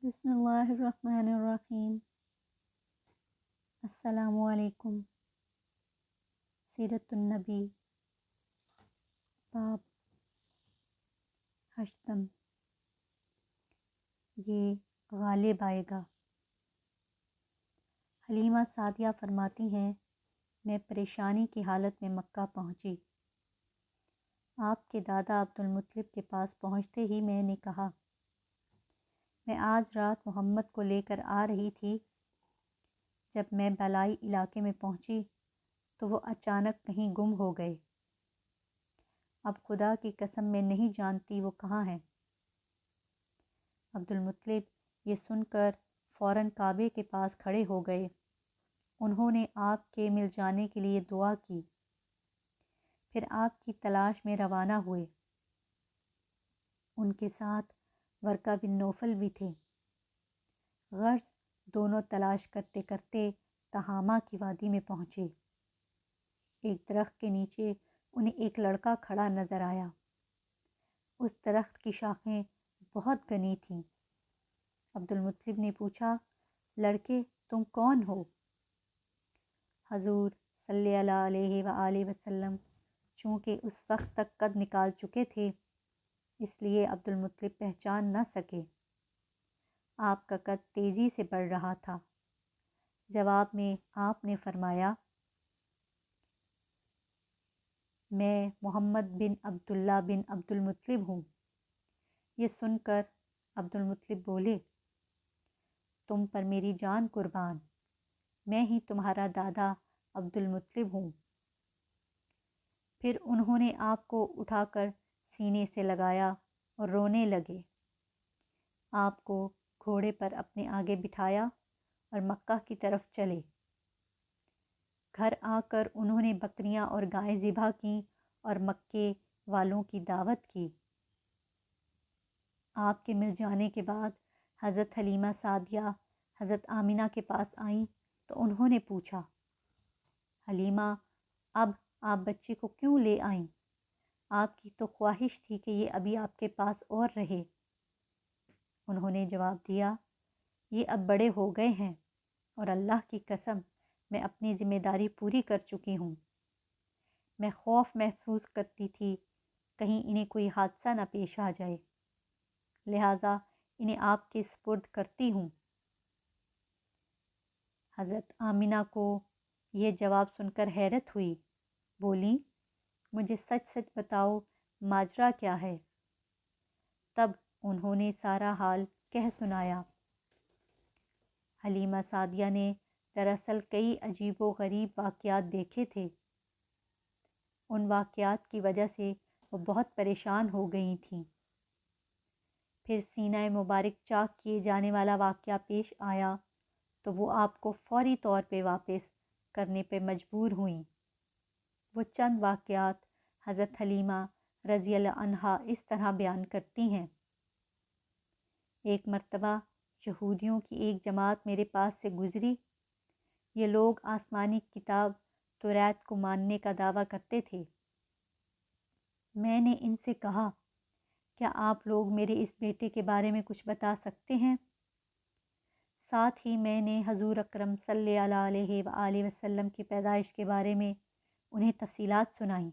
بسم اللہ الرحمن الرحیم۔ السلام علیکم۔ سیرت النبی، باب ہشتم، یہ غالب آئے گا۔ حلیمہ سعدیہ فرماتی ہیں، میں پریشانی کی حالت میں مکہ پہنچی۔ آپ کے دادا عبدالمطلب کے پاس پہنچتے ہی میں نے کہا، میں آج رات محمد کو لے کر آ رہی تھی۔ جب میں بالائی علاقے میں پہنچی تو وہ اچانک کہیں گم ہو گئے۔ اب خدا کی قسم میں نہیں جانتی وہ کہاں ہیں۔ عبدالمطلب یہ سن کر فوراً کعبے کے پاس کھڑے ہو گئے۔ انہوں نے آپ کے مل جانے کے لیے دعا کی، پھر آپ کی تلاش میں روانہ ہوئے۔ ان کے ساتھ ورقہ بن نوفل بھی تھے۔ غرض دونوں تلاش کرتے کرتے تہامہ کی وادی میں پہنچے۔ ایک درخت کے نیچے انہیں ایک لڑکا کھڑا نظر آیا۔ اس درخت کی شاخیں بہت گھنی تھیں۔ عبدالمطلب نے پوچھا، لڑکے تم کون ہو؟ حضور صلی اللہ علیہ وآلہ وسلم چونکہ اس وقت تک قد نکال چکے تھے، اس لیے عبدالمطلب پہچان نہ سکے۔ آپ کا قد تیزی سے بڑھ رہا تھا۔ جواب میں آپ نے فرمایا، میں محمد بن عبداللہ بن عبدالمطلب ہوں۔ یہ سن کر عبدالمطلب بولے، تم پر میری جان قربان، میں ہی تمہارا دادا عبدالمطلب ہوں۔ پھر انہوں نے آپ کو اٹھا کر سینے سے لگایا اور رونے لگے۔ آپ کو گھوڑے پر اپنے آگے بٹھایا اور مکہ کی طرف چلے۔ گھر آ کر انہوں نے بکریاں اور گائیں ذبح کیں اور مکے والوں کی دعوت کی۔ آپ کے مل جانے کے بعد حضرت حلیمہ سعدیہ حضرت آمنہ کے پاس آئیں تو انہوں نے پوچھا، حلیمہ اب آپ بچے کو کیوں لے آئیں؟ آپ کی تو خواہش تھی کہ یہ ابھی آپ کے پاس اور رہے۔ انہوں نے جواب دیا، یہ اب بڑے ہو گئے ہیں اور اللہ کی قسم میں اپنی ذمہ داری پوری کر چکی ہوں۔ میں خوف محسوس کرتی تھی کہیں انہیں کوئی حادثہ نہ پیش آ جائے، لہٰذا انہیں آپ کے سپرد کرتی ہوں۔ حضرت آمنہ کو یہ جواب سن کر حیرت ہوئی، بولیں، مجھے سچ سچ بتاؤ ماجرا کیا ہے؟ تب انہوں نے سارا حال کہہ سنایا۔ حلیمہ سعدیہ نے دراصل کئی عجیب و غریب واقعات دیکھے تھے۔ ان واقعات کی وجہ سے وہ بہت پریشان ہو گئی تھیں۔ پھر سینہ مبارک چاک کیے جانے والا واقعہ پیش آیا تو وہ آپ کو فوری طور پہ واپس کرنے پہ مجبور ہوئیں۔ وہ چند واقعات حضرت حلیمہ رضی اللہ عنہا اس طرح بیان کرتی ہیں، ایک مرتبہ یہودیوں کی ایک جماعت میرے پاس سے گزری۔ یہ لوگ آسمانی کتاب توریت کو ماننے کا دعویٰ کرتے تھے۔ میں نے ان سے کہا، کیا آپ لوگ میرے اس بیٹے کے بارے میں کچھ بتا سکتے ہیں؟ ساتھ ہی میں نے حضور اکرم صلی اللہ علیہ وآلہ وسلم کی پیدائش کے بارے میں انہیں تفصیلات سنائیں۔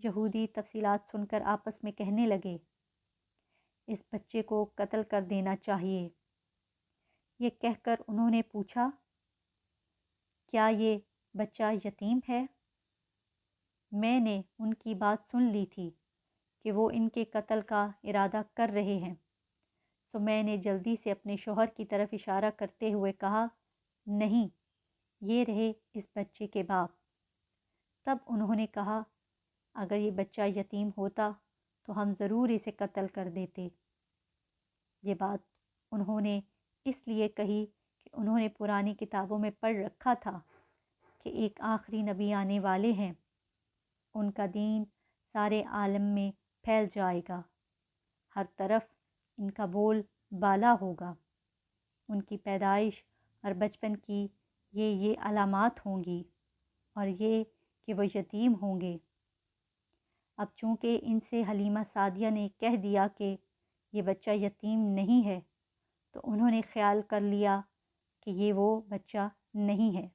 یہودی تفصیلات سن کر آپس میں کہنے لگے، اس بچے کو قتل کر دینا چاہیے۔ یہ کہہ کر انہوں نے پوچھا، کیا یہ بچہ یتیم ہے؟ میں نے ان کی بات سن لی تھی کہ وہ ان کے قتل کا ارادہ کر رہے ہیں، تو میں نے جلدی سے اپنے شوہر کی طرف اشارہ کرتے ہوئے کہا، نہیں، یہ رہے اس بچے کے باپ۔ تب انہوں نے کہا، اگر یہ بچہ یتیم ہوتا تو ہم ضرور اسے قتل کر دیتے۔ یہ بات انہوں نے اس لیے کہی کہ انہوں نے پرانی کتابوں میں پڑھ رکھا تھا کہ ایک آخری نبی آنے والے ہیں، ان کا دین سارے عالم میں پھیل جائے گا، ہر طرف ان کا بول بالا ہوگا، ان کی پیدائش اور بچپن کی یہ علامات ہوں گی اور یہ کہ وہ یتیم ہوں گے۔ اب چونکہ ان سے حلیمہ سعدیہ نے کہہ دیا کہ یہ بچہ یتیم نہیں ہے، تو انہوں نے خیال کر لیا کہ یہ وہ بچہ نہیں ہے۔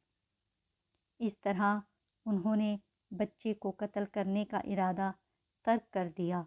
اس طرح انہوں نے بچے کو قتل کرنے کا ارادہ ترک کر دیا۔